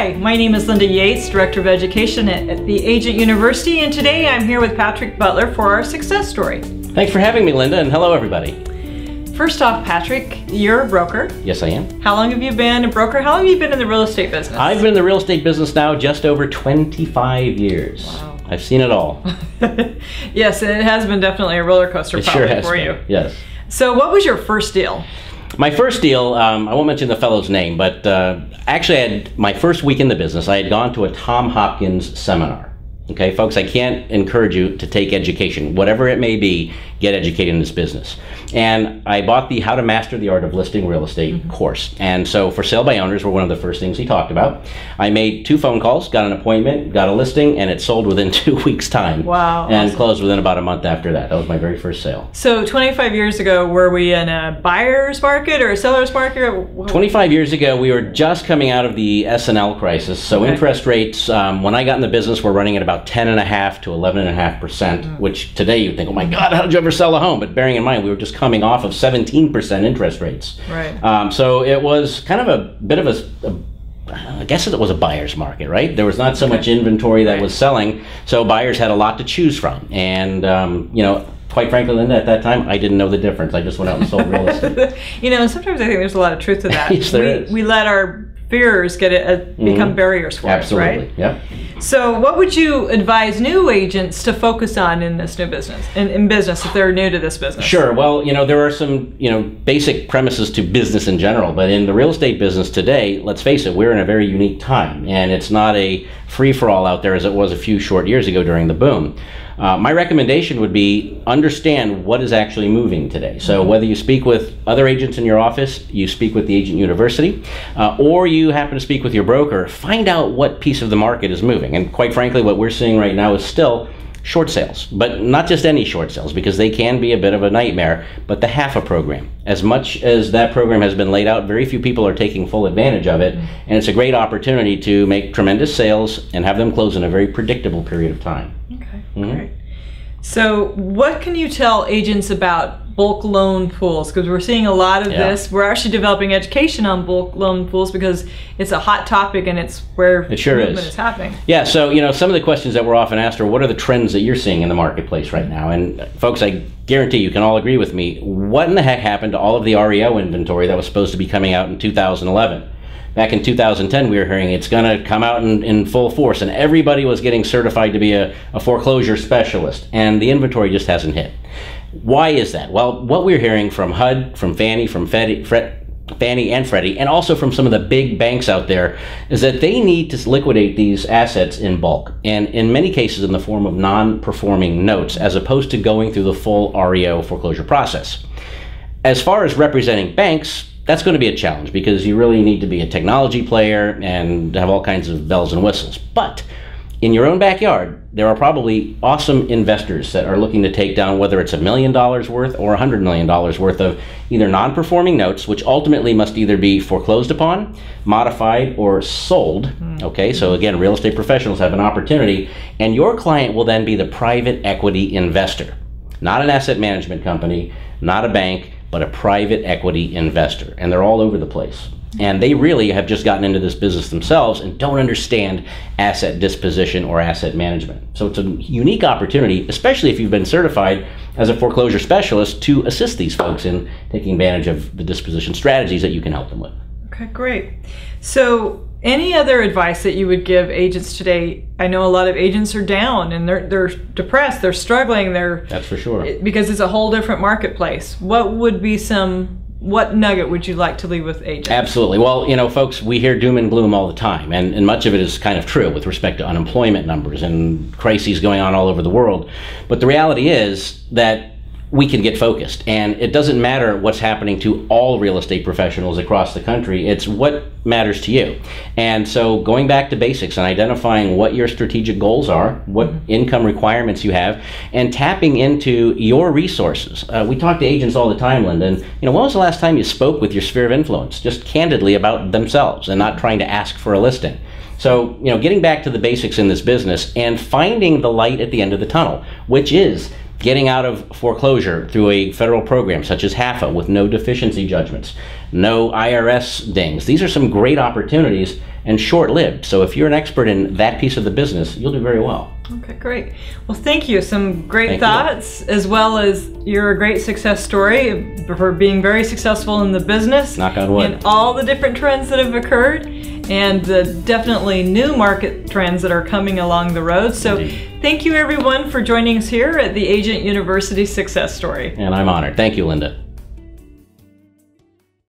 Hi, my name is Linda Yates, Director of Education at the Agent University, and today I'm here with Patrick Butler for our success story. Thanks for having me, Linda, and hello everybody. First off, Patrick, you're a broker. Yes, I am. How long have you been a broker? How long have you been in the real estate business? I've been in the real estate business now just over 25 years. Wow. I've seen it all. Yes, and it has been definitely a roller coaster probably for you. Yes. So what was your first deal? My first deal, I won't mention the fellow's name, but actually I had my first week in the business, I had gone to a Tom Hopkins seminar. Okay, folks, I can't encourage you to take education. Whatever it may be, get educated in this business. And I bought the How to Master the Art of Listing Real Estate course. And so for sale by owners were one of the first things he talked about. I made 2 phone calls, got an appointment, got a listing, and it sold within 2 weeks' time. Wow. And closed within about a month after that. That was my very first sale. So 25 years ago, were we in a buyer's market or a seller's market? 25 years ago, we were just coming out of the S&L crisis. So interest rates, when I got in the business, were running at about 10.5% to 11.5%, which today you'd think, oh my God, how did you ever sell a home? But bearing in mind, we were just coming off of 17% interest rates. Right. So it was kind of a bit of I guess it was a buyer's market, right? There was not so much inventory that was selling, so buyers had a lot to choose from. And, you know, quite frankly, Linda, at that time, I didn't know the difference. I just went out and sold real estate. You know, sometimes I think there's a lot of truth to that. Yes, there is. We let our fears become barriers for us, right? Absolutely, yeah. So what would you advise new agents to focus on in this new business, in business, if they're new to this business? Sure. Well, you know, there are some, you know, basic premises to business in general, but in the real estate business today, let's face it, we're in a very unique time, and it's not a free-for-all out there as it was a few short years ago during the boom. My recommendation would be understand what is actually moving today. So whether you speak with other agents in your office, you speak with the Agent University, or you happen to speak with your broker, find out what piece of the market is moving. And quite frankly, what we're seeing right now is still short sales, but not just any short sales, because they can be a bit of a nightmare, but the HAFA program. As much as that program has been laid out, very few people are taking full advantage of it, and it's a great opportunity to make tremendous sales and have them close in a very predictable period of time. Okay, great. So what can you tell agents about bulk loan pools? Because we're seeing a lot of this. We're actually developing education on bulk loan pools because it's a hot topic and it's where movement is happening. Yeah, so you know, some of the questions that we're often asked are, what are the trends that you're seeing in the marketplace right now? And folks, I guarantee you can all agree with me, what in the heck happened to all of the REO inventory that was supposed to be coming out in 2011? Back in 2010, we were hearing it's going to come out in full force, and everybody was getting certified to be a foreclosure specialist, and the inventory just hasn't hit. Why is that? Well, what we're hearing from HUD, from Fannie, from Fannie and Freddie, and also from some of the big banks out there, is that they need to liquidate these assets in bulk, and in many cases in the form of non-performing notes, as opposed to going through the full REO foreclosure process. As far as representing banks, that's going to be a challenge because you really need to be a technology player and have all kinds of bells and whistles. But in your own backyard, there are probably awesome investors that are looking to take down whether it's $1 million worth or $100 million worth of either non-performing notes, which ultimately must either be foreclosed upon, modified, or sold. Okay, so again, real estate professionals have an opportunity, and your client will then be the private equity investor, not an asset management company, not a bank, but a private equity investor. And they're all over the place. And they really have just gotten into this business themselves and don't understand asset disposition or asset management. So it's a unique opportunity, especially if you've been certified as a foreclosure specialist, to assist these folks in taking advantage of the disposition strategies that you can help them with. Okay, great. So any other advice that you would give agents today? I know a lot of agents are down and they're depressed, they're struggling, that's for sure, because it's a whole different marketplace. What nugget would you like to leave with agents? Absolutely. Well, you know, folks, we hear doom and gloom all the time, and much of it is kind of true with respect to unemployment numbers and crises going on all over the world. But the reality is that we can get focused, and it doesn't matter what's happening to all real estate professionals across the country. It's what matters to you. And so going back to basics and identifying what your strategic goals are, what income requirements you have, and tapping into your resources. We talk to agents all the time, Linda, and you know, when was the last time you spoke with your sphere of influence, just candidly about themselves and not trying to ask for a listing? So, you know, getting back to the basics in this business and finding the light at the end of the tunnel, which is getting out of foreclosure through a federal program such as HAFA with no deficiency judgments, no IRS dings. These are some great opportunities and short-lived. So if you're an expert in that piece of the business, you'll do very well. Okay, great. Well, thank you. Some great thoughts, as well as you're a great success story for being very successful in the business. Knock on wood. And all the different trends that have occurred, and the definitely new market trends that are coming along the road. So thank you everyone for joining us here at the Agent University Success Story. And I'm honored. Thank you, Linda.